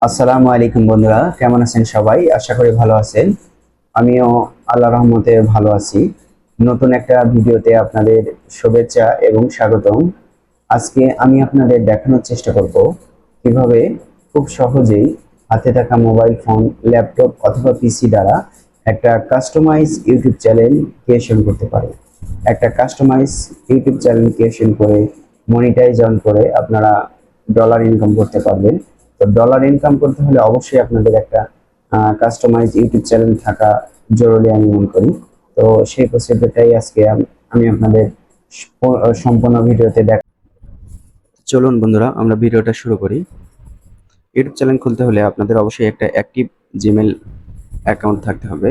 আসসালামু আলাইকুম বন্ধুরা, কেমন আছেন সবাই? আশা করি ভালো আছেন। আমিও আল্লাহর রহমতে ভালো আছি। নতুন একটা ভিডিওতে আপনাদের শুভেচ্ছা এবং স্বাগতম। আজকে আমি আপনাদের দেখানোর চেষ্টা করব কিভাবে খুব সহজেই হাতে থাকা মোবাইল ফোন, ল্যাপটপ অথবা পিসি দ্বারা একটা কাস্টমাইজ ইউটিউব চ্যানেল ক্রিয়েশন করতে পারে। একটা কাস্টমাইজ ইউটিউব চ্যানেল ক্রিয়েশন করে মনিটাইজ অন করে আপনারা ডলার ইনকাম করতে পারবেন। তো ডলার ইনকাম করতে হলে অবশ্যই আপনাদের একটা কাস্টমাইজ ইউটিউব চ্যানেল থাকা জরুরি আমি মনে করি। তো সেই প্রসিডিউরটাই আজকে আমি আপনাদের সম্পূর্ণ ভিডিওতে চলুন বন্ধুরা, আমরা ভিডিওটা শুরু করি। ইউটিউব চ্যানেল খুলতে হলে আপনাদের অবশ্যই একটা অ্যাক্টিভ জিমেল অ্যাকাউন্ট থাকতে হবে।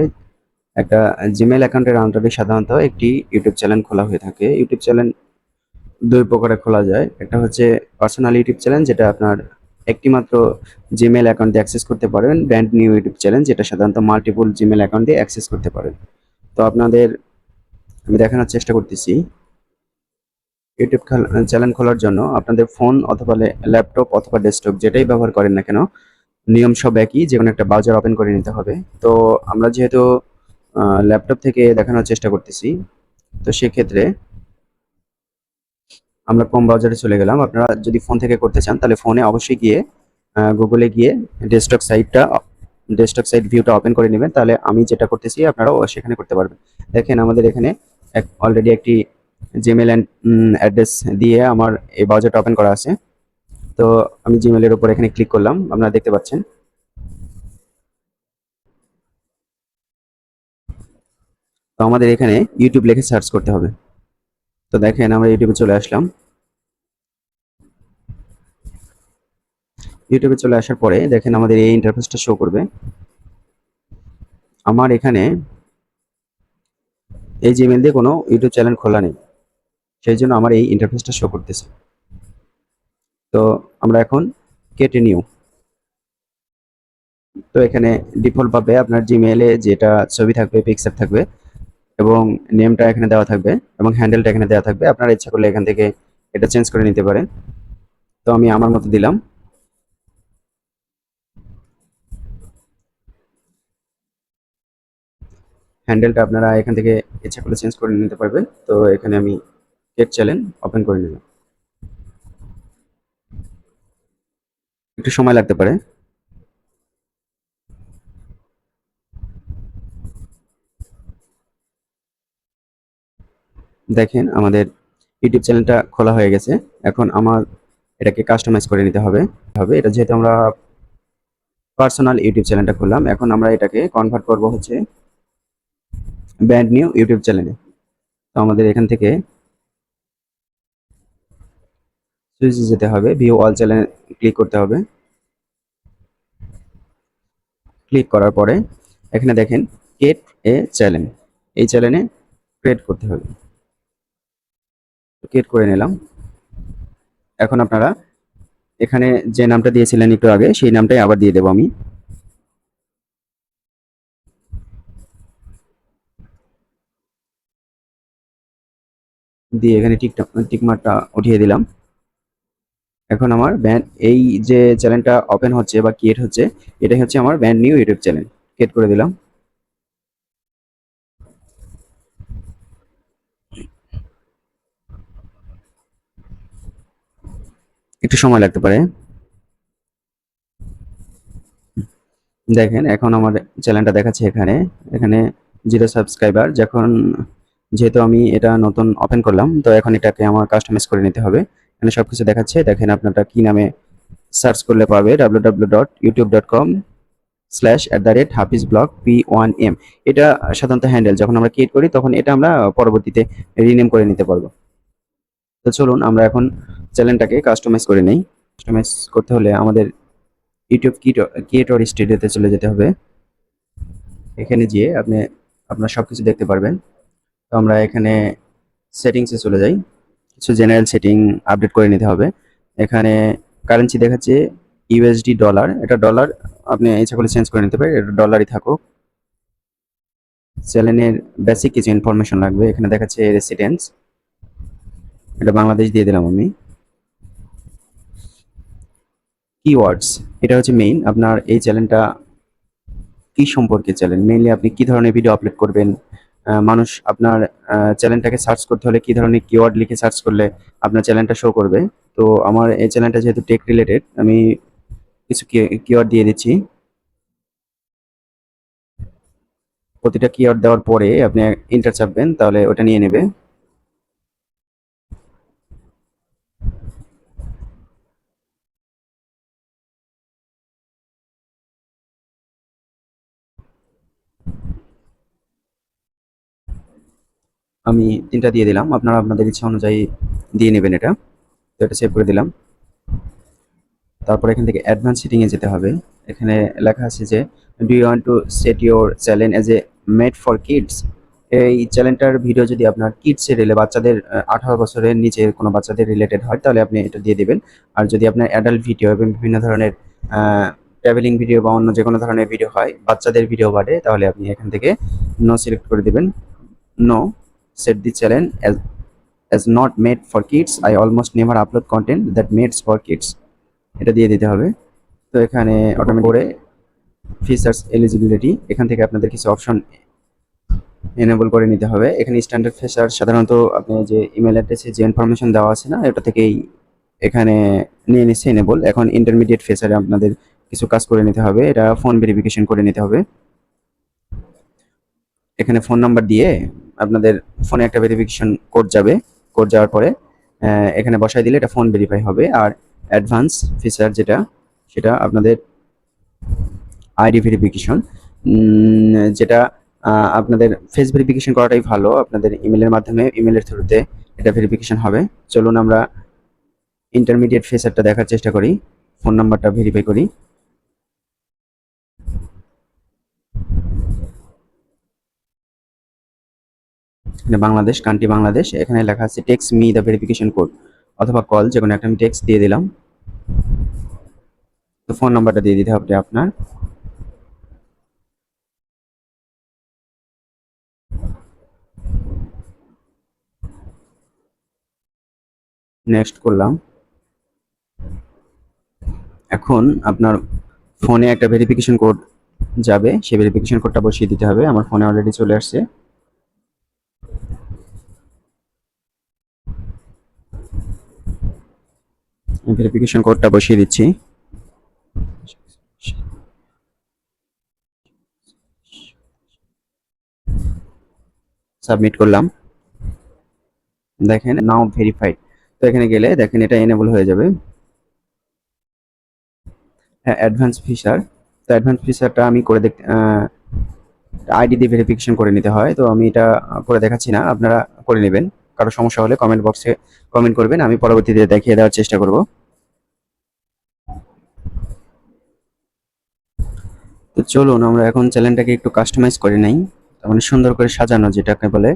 একটা জিমেল অ্যাকাউন্টের আন্ডারে সাধারণত একটি ইউটিউব চ্যানেল খোলা হয়ে থাকে। ইউটিউব চ্যানেল দুই প্রকারে খোলা যায়। একটা হচ্ছে পার্সোনাল ইউটিউব চ্যানেল, যেটা আপনার একটি মাত্র জিমেল অ্যাকাউন্ট দিয়ে অ্যাক্সেস করতে পারেন। ব্র্যান্ড নিউ ইউটিউব চ্যানেল, যেটা সাধারণত মাল্টিপল জিমেল অ্যাকাউন্ট দিয়ে অ্যাক্সেস করতে পারেন। তো আপনাদের আমি দেখানোর চেষ্টা করতেছি। ইউটিউব চ্যানেল খোলার জন্য আপনাদের ফোন অথবা ল্যাপটপ অথবা ডেস্কটপ যেটাই ব্যবহার করেন না কেন, নিয়ম সব একই, যে কোনো একটা ব্রাউজার ওপেন করে নিতে হবে। তো আমরা যেহেতু ল্যাপটপ থেকে দেখানোর চেষ্টা করতেছি, তো সেক্ষেত্রে আমরা ক্রোম ব্রাউজারে চলে গেলাম। আপনারা যদি ফোন থেকে করতে চান তাহলে ফোনে অবশ্যই গিয়ে গুগলে গিয়ে ডেস্কটপ সাইট ভিউটা ওপেন করে নেবেন। তাহলে আমি যেটা করতেছি আপনারাও সেখানে করতে পারবেন। দেখেন আমাদের এখানে অলরেডি একটি জিমেল অ্যাড্রেস দিয়ে আমার এই ব্রাউজারটা ওপেন করা আছে। তো আমি জিমেলের উপর এখানে ক্লিক করলাম, আপনারা দেখতে পাচ্ছেন। তো আমাদের এখানে ইউটিউব লিখে সার্চ করতে হবে। তো দেখেন আমরা ইউটিউবে চলে আসলাম। ইউটিউবে চলে আসার পরে দেখেন আমাদের এই ইন্টারফেসটা শো করবে। আমার এখানে এই জিমেল দিয়ে কোনো ইউটিউব চ্যানেল খোলা নেই, সেই জন্য আমার এই ইন্টারফেসটা শো করতেছে। তো আমরা এখন কেটে নিউ। তো এখানে ডিফল্ট ভাবে আপনার জিমেইলে যেটা ছবি থাকবে, পিকচার থাকবে এবং নেমটা এখানে দেওয়া থাকবে এবং হ্যান্ডেলটা এখানে দেওয়া থাকবে। আপনারা ইচ্ছা করলে এখান থেকে এটা চেঞ্জ করে নিতে পারেন। তো আমি আমার মতো দিলাম। হ্যান্ডেলটা আপনারা এখান থেকে ইচ্ছা করলে চেঞ্জ করে নিতে পারবেন। তো এখানে আমি কেট চ্যানেল ওপেন করে নিলাম। একটু সময় লাগতে পারে। দেখেন আমাদের ইউটিউব চ্যানেলটা খোলা হয়ে গেছে। এখন আমার এটাকে কাস্টমাইজ করে নিতে হবে। এটা যেহেতু আমরা পার্সোনাল ইউটিউব চ্যানেলটা খুললাম, এখন আমরা এটাকে কনভার্ট করব হচ্ছে ব্র্যান্ড নিউ ইউটিউব চ্যানেলে। তো আমাদের এখান থেকে সুইচে যেতে হবে, ভিউ অল চ্যানেল ক্লিক করতে হবে। ক্লিক করার পরে এখানে দেখেন ক্রিয়েট এ চ্যানেল, এই চ্যানেলে ক্রিয়েট করতে হবে। ক্রিয়েট করে নিলাম। এখন আপনারা এখানে যে নামটা দিয়েছিলেন একটু আগে, সেই নামটাই আবার দিয়ে দেবো আমি। দিয়ে এখানে টিকমার্কটা উঠিয়ে দিলাম। এখন আমার ব্যান্ড এই যে চ্যানেলটা ওপেন হচ্ছে বা ক্রিয়েট হচ্ছে, এটাই হচ্ছে আমার brand new YouTube channel. Create করে দিলাম। একটু সময় লাগতে পারে। দেখেন এখন আমার চ্যানেলটা দেখাচ্ছে এখানে। এখানে 0 সাবস্ক্রাইবার। যেহেতু আমি এটা নতুন ওপেন করলাম, তো এখন এটাকে আমার কাস্টমাইজ করে নিতে হবে। এখানে সবকিছু দেখাচ্ছে। দেখেন আপনারটা কি নামে সার্চ করলে পাবে, www.youtube.com/hafizblog p1m। এটা সাধারণত হ্যান্ডেল যখন আমরা ক্রিয়েট করি তখন এটা আমরা পরবর্তীতে রিনেম করে নিতে পারবো। তো চলুন আমরা এখন চ্যানেলটাকে কাস্টমাইজ করে নেই। কাস্টমাইজ করতে হলে আমাদের ইউটিউব ক্রিয়েটর স্টুডিওতে চলে যেতে হবে। এখানে যেয়ে আপনার সবকিছু দেখতে পারবেন। তো আমরা এখানে সেটিংসে চলে যাই। কিছু জেনারেল সেটিং আপডেট করে নিতে হবে। এখানে কারেন্সি দেখাচ্ছে ইউএসডি ডলার, এটা ডলার। আপনি ইচ্ছা করলে চেঞ্জ করে নিতে পারেন, এটা ডলারই থাকুক। চ্যানেলের বেসিক কিছু ইনফরমেশন লাগবে। এখানে দেখাচ্ছে রেসিডেন্স, এটা বাংলাদেশ দিয়ে দিলাম আমি। কিওয়ার্ডস, এটা হচ্ছে মেইন। আপনার এই চ্যানেলটা কি সম্পর্কে চ্যানেল, মেইনলি আপনি কি ধরনের ভিডিও আপলোড করবেন, মানুষ আপনার চ্যানেলটাকে সার্চ করতে হলে কি ধরনের কিওয়ার্ড লিখে সার্চ করলে আপনার চ্যানেলটা শো করবে। তো আমার এই চ্যানেলটা যেহেতু টেক রিলেটেড, আমি কিছু কিওয়ার্ড দিয়ে দিচ্ছি। প্রতিটা কিওয়ার্ড দেওয়ার পরে আপনি এন্টার চাপবেন, তাহলে ওটা নিয়ে নেবে। আমি 3টা দিয়ে দিলাম, আপনারা আপনাদের ইচ্ছা অনুযায়ী দিয়ে নেবেন এটা। তো এটা সেভ করে দিলাম। তারপর এখান থেকে অ্যাডভান্স সেটিংয়ে যেতে হবে। এখানে লেখা আছে যে do you want to set your channel as a made for kids. এই চ্যানেলটার ভিডিও যদি আপনার কিডসের বাচ্চাদের 18 বছরের নিচের কোনো বাচ্চাদের রিলেটেড হয়, তাহলে আপনি এটা দিয়ে দেবেন। আর যদি আপনার অ্যাডাল্ট ভিডিও এবং বিভিন্ন ধরনের ট্রাভেলিং ভিডিও বা অন্য যে কোনো ধরনের ভিডিও হয়, বাচ্চাদের ভিডিও বাদে, তাহলে আপনি এখান থেকে নো সিলেক্ট করে দেবেন। No, set the channel as not made for kids. I almost never upload content that made for kids. এটা দিয়ে দিতে হবে। তো এখানে অটোমেটিক করে ফিচার্স এলিজিবিলিটি, এখান থেকে আপনাদের কিছু অপশন এনেবল করে নিতে হবে। এখানে স্ট্যান্ডার্ড ফিচার সাধারণত আপনি যে ইমেল অ্যাড্রেসে যে ইনফরমেশন দেওয়া আছে না, এটা থেকেই এখানে নিয়ে নিচ্ছে এনেবল। এখন ইন্টারমিডিয়েট ফিচারে আপনাদের কিছু কাজ করে নিতে হবে। এটা ফোন ভেরিফিকেশন করে নিতে হবে। এখানে ফোন নাম্বার দিয়ে আপনাদের ফোনে একটা ভেরিফিকেশন কোড যাবে। কোড যাওয়ার পরে এখানে বসাই দিলে এটা ফোন ভেরিফাই হবে। আর অ্যাডভান্স ফিচার যেটা, সেটা আপনাদের আইডি ভেরিফিকেশন, যেটা আপনাদের ফেস ভেরিফিকেশন করাটাই ভালো। আপনাদের ইমেলের মাধ্যমে, ইমেলের থ্রুতে এটা ভেরিফিকেশন হবে। চলুন আমরা ইন্টারমিডিয়েট ফিচারটা দেখার চেষ্টা করি। ফোন নাম্বারটা ভেরিফাই করি। এখানে বাংলাদেশ, কান্ট্রি বাংলাদেশ। এখানে লেখা আছে text me the verification code, অথবা কল, যে কোনো একটা আমি টেক্সট দিয়ে দিলাম। তো ফোন নাম্বারটা দিয়ে দিতে হবে আপনার। নেক্সট করলাম। এখন আপনার ফোনে একটা ভেরিফিকেশন কোড যাবে, সেই ভেরিফিকেশন কোডটা বসিয়ে দিতে হবে। আমার ফোনে অলরেডি চলে আসছে। ভেরিফিকেশন কোডটা বসিয়ে দিচ্ছি। সাবমিট করলাম। দেখেন নাও ভেরিফাইড। তো এখানে গেলে দেখেন এটা এনেবল হয়ে যাবে। হ্যাঁ, অ্যাডভান্স ফিচার। তো অ্যাডভান্স ফিচারটা আমি করে আইডি দিয়ে ভেরিফিকেশন করে নিতে হয়। তো আমি এটা করে দেখাচ্ছি না, আপনারা করে নেবেন। কারো সমস্যা হলে কমেন্ট বক্সে কমেন্ট করবেন, আমি পরবর্তীতে দেখিয়ে দেওয়ার চেষ্টা করব। তো চলুন আমরা এখন চ্যানেলটাকে একটু কাস্টমাইজ করে নেই, তার মানে সুন্দর করে সাজানো যেটাকে বলে।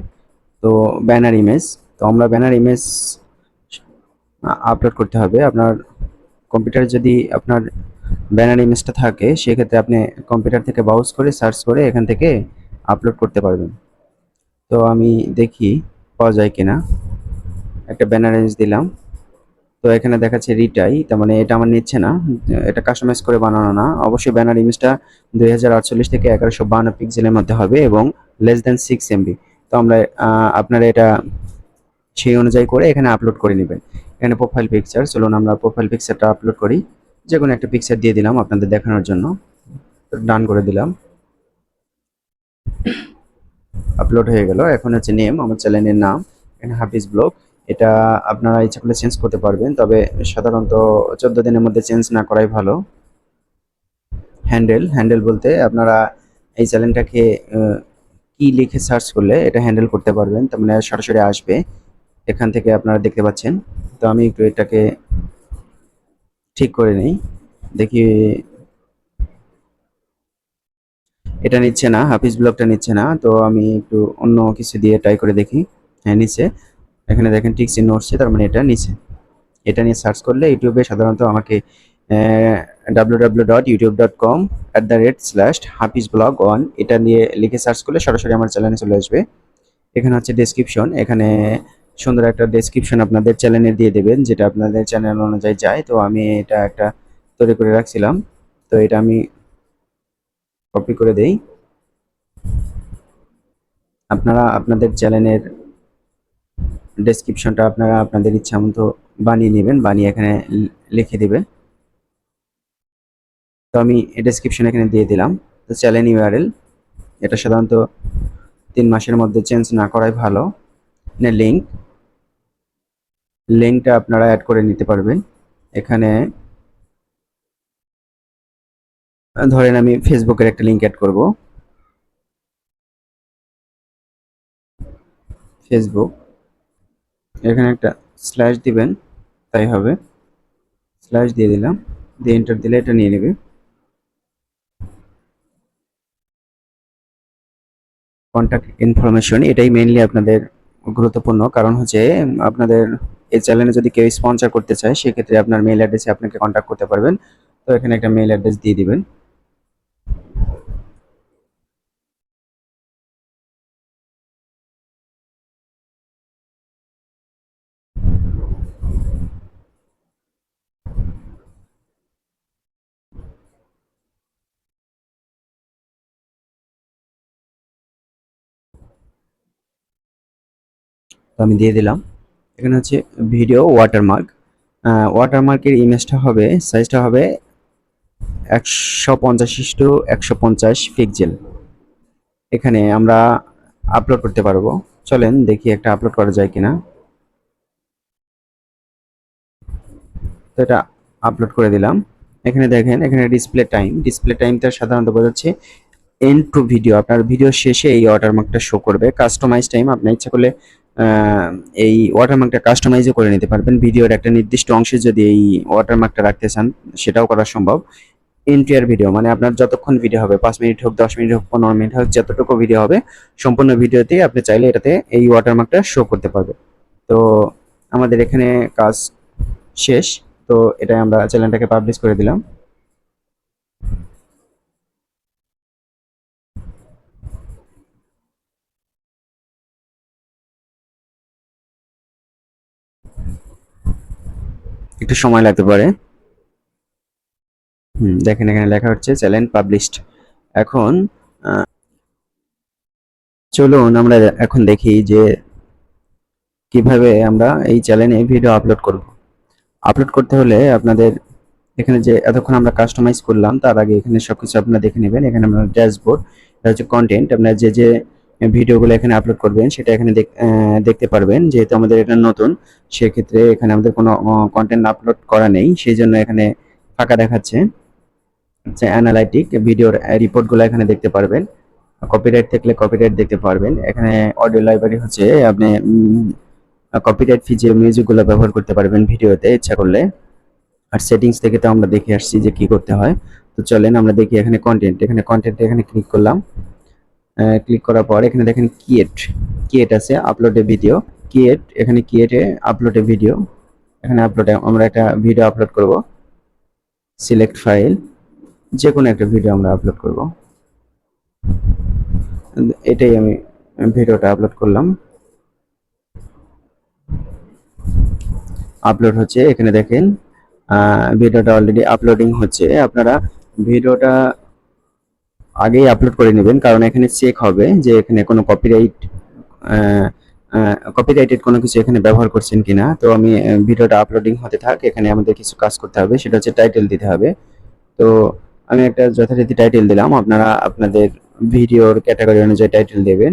তো ব্যানার ইমেজ, তো আমরা ব্যানার ইমেজ আপলোড করতে হবে। আপনার কম্পিউটারে যদি আপনার ব্যানার ইমেজটা থাকে, সেক্ষেত্রে আপনি কম্পিউটার থেকে ব্রাউজ করে সার্চ করে এখান থেকে আপলোড করতে পারবেন। তো আমি দেখি পাওয়া যায় কিনা। একটা ব্যানার ইমেজ দিলাম। তো এখানে দেখাচ্ছে রিটাই, তার মানে এটা আমার নিচ্ছে না, এটা কাস্টমাইজ করে বানানো না। অবশ্যই ব্যানার ইমেজটা 2048 থেকে 1152 পিক্সেলের মধ্যে হবে এবং লেস দ্যান 6 MB। তো আমরা আপনারা এটা সেই অনুযায়ী করে এখানে আপলোড করে নেবেন। এখানে প্রোফাইল পিকচার, চলুন আমরা প্রোফাইল পিকচারটা আপলোড করি। যে কোনো একটা পিকচার দিয়ে দিলাম আপনাদের দেখানোর জন্য। ডান করে দিলাম। আপলোড হয়ে গেল। এখন হচ্ছে নেম, আমার চ্যানেলের নাম এখানে হাফিজ ব্লগ। এটা আপনারা ইচ্ছা করলে চেঞ্জ করতে পারবেন, তবে সাধারণত 14 দিনের মধ্যে চেঞ্জ না করাই ভালো। হ্যান্ডেল, হ্যান্ডেল বলতে আপনারা এই চ্যানেলটাকে কি লিখে সার্চ করলে এটা হ্যান্ডেল করতে পারবেন, তার মানে সরাসরি আসবে। এখান থেকে আপনারা দেখতে পাচ্ছেন। তো আমি একটু এটাকে ঠিক করে নিই, দেখি। এটা নিচ্ছে না, হাফিজ ব্লগটা নিচ্ছে না। তো আমি একটু অন্য কিছু দিয়ে ট্রাই করে দেখি। হ্যাঁ, নিচ্ছে। এখানে দেখেন টিক চিহ্ন উঠছে, তার মানে এটা নিচে। এটা নিয়ে সার্চ করলে ইউটিউবে সাধারণত আমাকে www.youtube.com/hafiz-blog1 এটা দিয়ে লিখে সার্চ করলে সরাসরি আমার চ্যানেলে চলে আসবে। এখানে হচ্ছে ডেসক্রিপশন, এখানে সুন্দর একটা ডেসক্রিপশন আপনাদের চ্যানেলে দিয়ে দেবেন, যেটা আপনাদের চ্যানেল অনুযায়ী যায়। তো আমি এটা একটা তৈরি করে রাখছিলাম। তো এটা আমি কপি করে দেই। আপনারা আপনাদের চ্যানেলের ডেসক্রিপশনটা আপনারা আপনাদের ইচ্ছা মতো বানিয়ে নেবেন, বানিয়ে এখানে লিখে দিবে। তো আমি ডেসক্রিপশন এখানে দিয়ে দিলাম। তো চ্যানেল ইউআরএল এটা সাধারণত 3 মাসের মধ্যে চেঞ্জ না করাই ভালো। লিঙ্কটা আপনারা অ্যাড করে নিতে পারবেন। এখানে ধরেন আমি ফেসবুকের একটা লিঙ্ক অ্যাড করব। ফেসবুক, এখানে একটা স্ল্যাশ দিবেন, তাই হবে। স্ল্যাশ দিয়ে দিলাম, দিয়ে এন্টার দিলে এটা নিয়ে নেবে। কন্ট্যাক্ট ইনফরমেশন এটাই মেইনলি আপনাদের গুরুত্বপূর্ণ, কারণ হচ্ছে আপনাদের এই চ্যানেলে যদি কেউ স্পন্সর করতে চায় সেক্ষেত্রে আপনার মেইল অ্যাড্রেসে আপনাকে কন্ট্যাক্ট করতে পারবেন। তো এখানে একটা মেইল অ্যাড্রেস দিয়ে দিবেন। তো আমি দিয়ে দিলাম। এখানে হচ্ছে ভিডিও ওয়াটারমার্ক। ওয়াটারমার্কের ইমেজটা হবে, সাইজটা হবে 150x150 পিক্সেল। এখানে আমরা আপলোড করতে পারবো। চলেন দেখি একটা আপলোড করা যায় কিনা। তো এটা আপলোড করে দিলাম। এখানে দেখেন, এখানে ডিসপ্লে টাইমটা সাধারণত বোঝাচ্ছে এন্ড টু ভিডিও। আপনার ভিডিও শেষে এই ওয়াটারমার্কটা শো করবে। কাস্টমাইজ টাইম আপনি ইচ্ছা করলে এই ওয়াটারমার্কটা কাস্টমাইজও করে নিতে পারবেন। ভিডিওর একটা নির্দিষ্ট অংশে যদি এই ওয়াটারমার্কটা রাখতে চান সেটাও করা সম্ভব। এন্টায়ার ভিডিও মানে আপনার যতক্ষণ ভিডিও হবে, 5 মিনিট হোক, 10 মিনিট হোক, 15 মিনিট হোক, যতটুকু ভিডিও হবে সম্পূর্ণ ভিডিওতেই আপনি চাইলে এটাতে এই ওয়াটারমার্কটা শো করতে পারবে। তো আমাদের এখানে কাজ শেষ। তো এটাই আমরা চ্যানেলটাকে পাবলিশ করে দিলাম। একটু সময় লাগতে পারে। দেখেন এখানে লেখা হচ্ছে চ্যানেল পাবলিশড। এখন চলুন আমরা এখন দেখি যে কিভাবে আমরা এই চ্যানেলে ভিডিও আপলোড করব। আপলোড করতে হলে আপনাদের এখানে যে এতক্ষণ আমরা কাস্টমাইজ করলাম তার আগে এখানে সবকিছু আপনারা দেখে নেবেন। এখানে আমরা ড্যাশবোর্ড, এটা হচ্ছে কন্টেন্ট। আপনারা যে ভিডিওগুলো এখানে আপলোড করবেন সেটা এখানে দেখতে পারবেন। যেহেতু আমাদের এটা নতুন, সেক্ষেত্রে এখানে আমাদের কোনো কন্টেন্ট আপলোড করা নেই, সেই জন্য এখানে ফাঁকা দেখাচ্ছে। অ্যানালাইটিক ভিডিওর রিপোর্টগুলো এখানে দেখতে পারবেন। কপিরাইট থাকলে কপিরাইট দেখতে পারবেন। এখানে অডিও লাইব্রেরি হচ্ছে আপনি কপিরাইট ফ্রি যে মিউজিকগুলো ব্যবহার করতে পারবেন ভিডিওতে ইচ্ছা করলে। আর সেটিংস থেকে তো আমরা দেখে আসছি যে কি করতে হয়। তো চলেন আমরা দেখি এখানে কন্টেন্ট, এখানে ক্লিক করলাম। ক্লিক করার পর এখানে দেখেন ক্রিয়েট আছে, আপলোডে ভিডিও। এখানে ক্রিয়েটে আপলোডে ভিডিও। এখানে আপলোডে আমরা একটা ভিডিও আপলোড করব। সিলেক্ট ফাইল, যে কোনো একটা ভিডিও আমরা আপলোড করব। এটাই আমি ভিডিওটা আপলোড করলাম। আপলোড হচ্ছে, এখানে দেখেন ভিডিওটা অলরেডি আপলোডিং হচ্ছে। আপনারা ভিডিওটা আগেই আপলোড করে নেবেন, কারণ এখানে চেক হবে যে এখানে কোনো কপিরাইটেড কোনো কিছু এখানে ব্যবহার করছেন কিনা। তো আমি ভিডিওটা আপলোডিং হতে থাক, এখানে আমাদের কিছু কাজ করতে হবে, সেটা হচ্ছে টাইটেল দিতে হবে। তো আমি একটা যথারীতি টাইটেল দিলাম, আপনারা আপনাদের ভিডিওর ক্যাটাগরি অনুযায়ী টাইটেল দেবেন।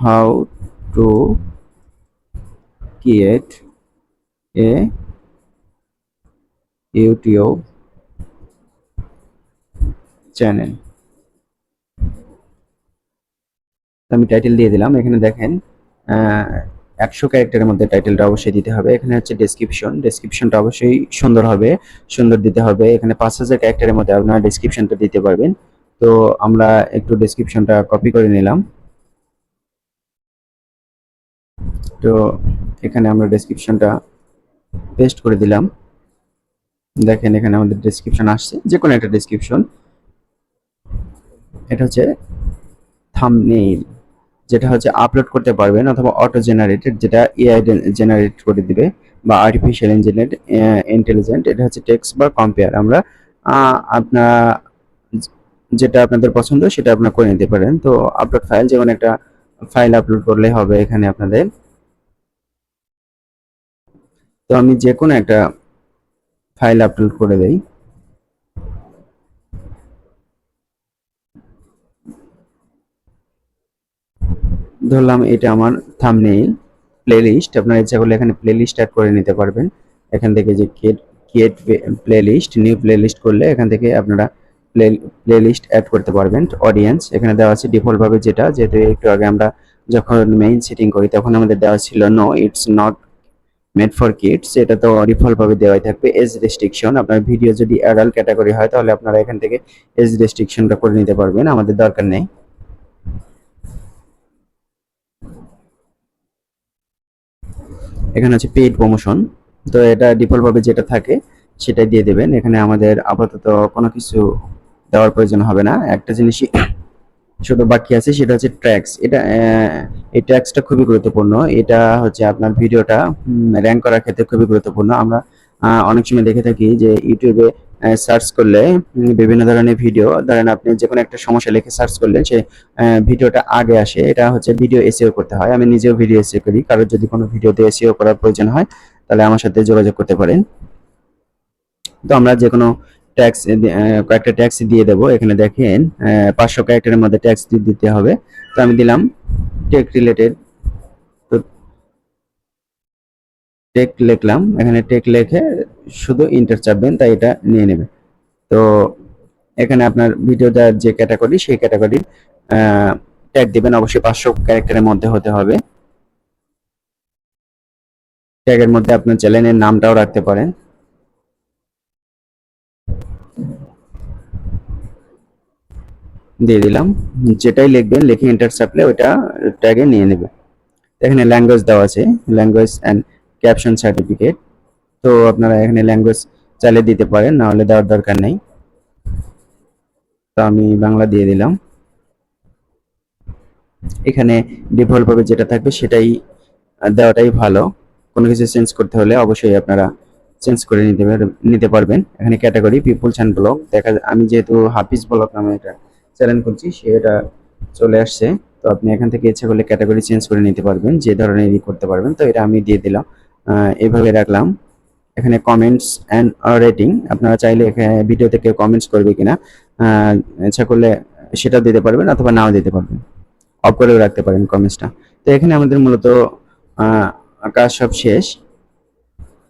How to create a YouTube channel. আমি টাইটেল দিয়ে দিলাম। এখানে দেখেন 100 ক্যারেক্টারের মধ্যে টাইটেলটা অবশ্যই দিতে হবে। এখানে হচ্ছে ডেসক্রিপশনটা অবশ্যই সুন্দর হবে, সুন্দর দিতে হবে। এখানে 5000 ক্যারেক্টারের মধ্যে আপনারা ডেসক্রিপশনটা দিতে পারবেন। তো আমরা একটু ডেসক্রিপশনটা কপি করে নিলাম। তো এখানে আমরা ডেসক্রিপশনটা পেস্ট করে দিলাম। দেখেন এখানে আমাদের ডেসক্রিপশন আসছে, যে কোনো একটা ডেসক্রিপশন। এটা হচ্ছে থাম্বনেইল, যেটা হচ্ছে আপলোড করতে পারবেন, অথবা অটো জেনারেটেড, যেটা এআই জেনারেট করে দিবে। বা আর্টিফিশিয়াল ইন্টেলিজেন্ট, এটা হচ্ছে টেক্সট বা কম্পেয়ার। আমরা আপনার যেটা আপনাদের পছন্দ সেটা আপনারা করে নিতে পারেন। তো আপলোড ফাইল, যেমন একটা ফাইল আপলোড করলে হবে এখানে আপনাদের। তো আমি যে কোনো একটা ফাইল আপলোড করে দেই। ধরলাম এটা আমার থাম্বনেইল প্লেলিস্ট। আপনারা ইচ্ছা করলে এখানে প্লেলিস্ট অ্যাড করে নিতে পারবেন। এখান থেকে যে ক্রিয়েট প্লেলিস্ট, নিউ প্লেলিস্ট করলে এখান থেকে আপনারা প্লেলিস্ট অ্যাড করতে পারবেন। অডিয়েন্স এখানে দেওয়া আছে ডিফল্ট ভাবে, যেহেতু একটু আগে আমরা যখন মেইন সেটিং করি তখন আমাদের দেওয়া ছিল no it's not made for kids, এটা তো ডিফল্ট ভাবে দেওয়াই থাকবে। এজ রেস্ট্রিকশন, আপনার ভিডিও যদি অ্যাডাল্ট ক্যাটাগরি হয় তাহলে আপনারা এখান থেকে এজ রেস্ট্রিকশনটা করে নিতে পারবেন, আমাদের দরকার নেই। এখানে হচ্ছে পেইড প্রমোশন, তো এটা ডিফল্ট ভাবে যেটা থাকে সেটাই দিয়ে দেবেন। এখানে আমাদের আপাতত কোনো কিছু দেওয়ার প্রয়োজন হবে না। একটা জিনিসই শুধু বাকি আছে, সেটা হচ্ছে ট্র্যাক্স। এই ট্র্যাক্সটা খুবই গুরুত্বপূর্ণ। এটা হচ্ছে আপনার ভিডিওটা র্যাঙ্ক করার ক্ষেত্রে খুবই গুরুত্বপূর্ণ। আমরা অনেক সময় দেখে থাকি যে ইউটিউবে সার্চ করলে বিভিন্ন ধরনের ভিডিও, ধরেন আপনি যে কোনো একটা সমস্যা লিখে সার্চ করলেন, সে ভিডিওটা আগে আসে। এটা হচ্ছে ভিডিও এসইও করতে হয়। আমি নিজেও ভিডিও এসইও করি। কারোর যদি কোনো ভিডিওতে এসইও করার প্রয়োজন হয় তাহলে আমার সাথে যোগাযোগ করতে পারেন। তো আমরা যে কোনো ট্যাক্স, কয়েকটা ট্যাক্স দিয়ে দেবো। এখানে দেখেন 500 ক্যারেক্টারের মধ্যে ট্যাক্স দিতে হবে। তো আমি দিলাম টেক রিলেটেড। তো টেক লিখলাম, এখানে টেক লিখে শুধু ইন্টার চাপবেন, তাই এটা নিয়ে নেবে। তো এখানে আপনার ভিডিওটা যে ক্যাটাগরি, সেই ক্যাটাগরির ট্যাগ দিবেন। অবশ্যই 500 ক্যারেক্টারের মধ্যে হতে হবে। ট্যাগের মধ্যে আপনার চ্যানেলের নামটাও রাখতে পারেন। দিয়ে দিলাম, যেটাই লিখবেন লিখে এন্টার চাপলে ওটা ট্যাগে নিয়ে নেবে। এখানে ল্যাঙ্গুয়েজ দেওয়া আছে, ল্যাঙ্গুয়েজ অ্যান্ড ক্যাপশন সার্টিফিকেট। তো আপনারা এখানে ল্যাঙ্গুয়েজ চালিয়ে দিতে পারেন, না হলে দেওয়ার দরকার নেই। তো আমি বাংলা দিয়ে দিলাম। এখানে ডিফল্ট ভাবে যেটা থাকবে সেটাই দেওয়াটাই ভালো। কোনো কিছু চেঞ্জ করতে হলে অবশ্যই আপনারা চেঞ্জ করে নিতে পারবেন। এখানে ক্যাটাগরি পিপলস অ্যান্ড ব্লগ আমি যেহেতু হাফিজ ব্লগ নামে এটা চ্যানেল করছি, সেটা চলে আসছে। তো আপনি এখান থেকে ইচ্ছে করলে ক্যাটাগরি চেঞ্জ করে নিতে পারবেন, যে ধরনেরই করতে পারবেন। তো এটা আমি দিয়ে দিলাম, এইভাবে রাখলাম। এখানে কমেন্টস অ্যান্ড রেটিং, আপনারা চাইলে এখানে ভিডিওতে কেউ কমেন্টস করবে কিনা ইচ্ছা করলে সেটা দিতে পারবেন, অথবা নাও দিতে পারবেন, অফ করেও রাখতে পারেন কমেন্টসটা। তো এখানে আমাদের মূলত কাজ সব শেষ।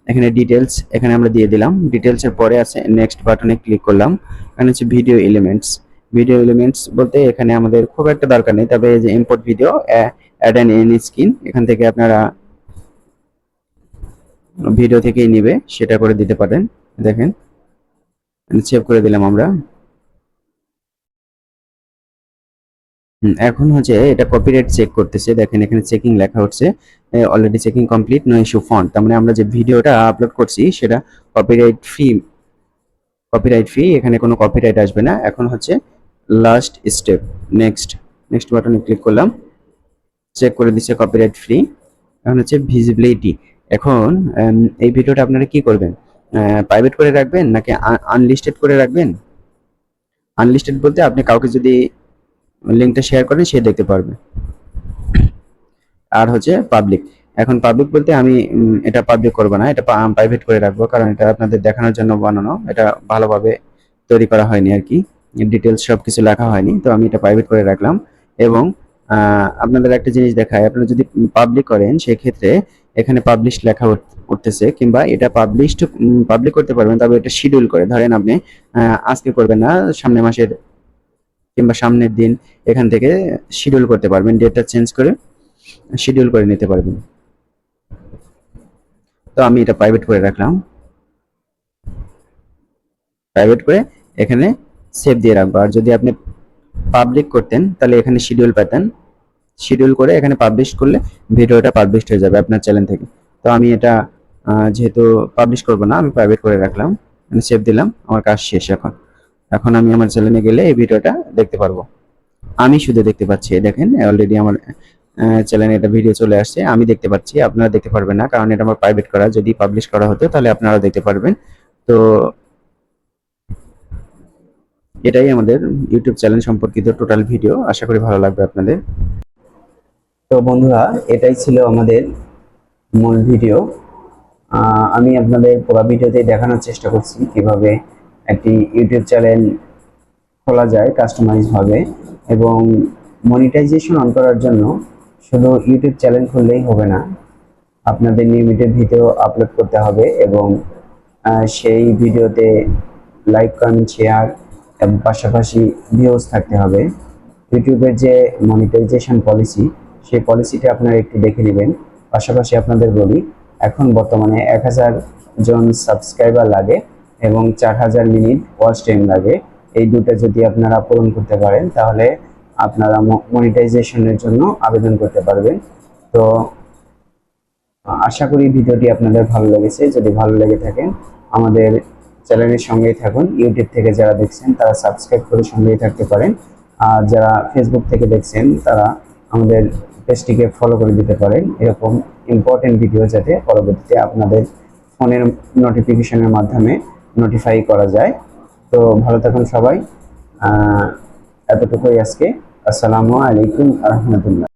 এখানে ডিটেলস, এখানে আমরা দিয়ে দিলাম। ডিটেলসের পরে আছে নেক্সট বাটনে ক্লিক করলাম। এখানে হচ্ছে ভিডিও এলিমেন্টস। ভিডিও এলিমেন্টস বলতে এখানে আমাদের খুব একটা দরকার নেই, তবে যে import video add an end screen, এখান থেকে আপনারা ভিডিও থেকেই নিবে, সেটা করে দিতে পারেন। দেখেন সেভ করে দিলাম আমরা। এখন হচ্ছে এটা কপিরাইট চেক করতেছে। দেখেন এখানে চেকিং লেখা হচ্ছে, already checking complete, no issue found. তার মানে আমরা যে ভিডিওটা আপলোড করছি সেটা কপিরাইট ফ্রি। এখানে কোনো কপিরাইট আসবে না। এখন হচ্ছে লাস্ট স্টেপ, নেক্সট। নেক্সট বাটনে ক্লিক করলাম, চেক করে দিচ্ছে কপিরাইট ফ্রি। এখন হচ্ছে ভিজিবিলিটি। এখন এই ভিডিওটা আপনারা কি করবেন, প্রাইভেট করে রাখবেন নাকি আনলিস্টেড করে রাখবেন? আনলিস্টেড বলতে আপনি কাউকে যদি লিঙ্কটা শেয়ার করেন সে দেখতে পারবে। আর হচ্ছে পাবলিক। এখন পাবলিক বলতে আমি এটা পাবলিক করব না, এটা প্রাইভেট করে রাখবো, কারণ এটা আপনাদের দেখানোর জন্য বানানো, এটা ভালোভাবে তৈরি করা হয়নি আর কি, ডিটেলস সব কিছু লেখা হয়নি। তো আমি এটা প্রাইভেট করে রাখলাম। এবং আপনাদের একটা জিনিস দেখায়, আপনারা যদি পাবলিক করেন সেক্ষেত্রে এখানে পাবলিশ লেখা উঠতেছে, কিংবা এটা পাবলিক করতে পারবেন, তবে এটা শিডিউল করে। ধরেন আপনি আজকে করবেন না, সামনের মাসের কিংবা সামনের দিন, এখান থেকে শিডিউল করতে পারবেন, ডেটটা চেঞ্জ করে শিডিউল করে নিতে পারবেন। তো আমি এটা প্রাইভেট করে রাখলাম। প্রাইভেট করে এখানে সেভ দিয়ে রাখবো। আর যদি আপনি পাবলিক করতেন তাহলে এখানে শিডিউল পেতেন, শিডিউল করে এখানে পাবলিশ করলে ভিডিওটা পাবলিশ হয়ে যাবে আপনার চ্যানেল থেকে। তো আমি এটা যেহেতু পাবলিশ করব না, আমি প্রাইভেট করে রাখলাম, সেভ দিলাম। আমার কাজ শেষ। এখন এখন আমি আমার চ্যানেলে গেলে এই ভিডিওটা দেখতে পারবো। আমি শুধু দেখতে পাচ্ছি, দেখেন অলরেডি আমার চ্যানেলে এটা ভিডিও চলে আসছে, আমি দেখতে পাচ্ছি, আপনারা দেখতে পারবেন না, কারণ এটা আমার প্রাইভেট করা। যদি পাবলিশ করা হতো তাহলে আপনারা দেখতে পারবেন। তো এটাই আমাদের ইউটিউব চ্যানেল সম্পর্কিত টোটাল ভিডিও, আশা করি ভালো লাগবে আপনাদের। তো বন্ধুরা, এটাই ছিল আমাদের মূল ভিডিও। আমি আপনাদের পুরো ভিডিওতে দেখানোর চেষ্টা করছি কিভাবে একটি ইউটিউব চ্যানেল খোলা যায় কাস্টমাইজ ভাবে, এবং মনিটাইজেশন অন করার জন্য শুধু ইউটিউব চ্যানেল খুললেই হবে না, আপনাদের নিয়মিত ভিডিও আপলোড করতে হবে এবং সেই ভিডিওতে লাইক, কমেন্ট, শেয়ার এবং পাশাপাশি ভিউজ থাকতে হবে। ইউটিউবের যে মনিটাইজেশন পলিসি, সেই পলিসিটা আপনারা একটু দেখে নেবেন। পাশাপাশি আপনাদের বলি, এখন বর্তমানে 1000 জন সাবস্ক্রাইবার লাগে এবং 4000 মিনিট ওয়াচ টাইম লাগে। এই দুটো যদি আপনারা পূরণ করতে পারেন তাহলে আপনারা মনিটাইজেশনের জন্য আবেদন করতে পারবেন। তো আশা করি ভিডিওটি আপনাদের ভালো লেগেছে। যদি ভালো লেগে থাকেন আমাদের চ্যানেলের সঙ্গেই থাকুন। ইউটিউব থেকে যারা দেখছেন তারা সাবস্ক্রাইব করে সঙ্গেই থাকতে পারেন, আর যারা ফেসবুক থেকে দেখছেন তারা আমাদের পেজটিকে ফলো করে দিতে পারেন, এরকম ইম্পর্টেন্ট ভিডিও যাতে পরবর্তীতে আপনাদের ফোনের নোটিফিকেশনের মাধ্যমে নোটিফাই করা যায়। তো ভালো থাকুন সবাই। এতটুকুই আজকে। আসসালামু আলাইকুম রহমতুল্লাহ।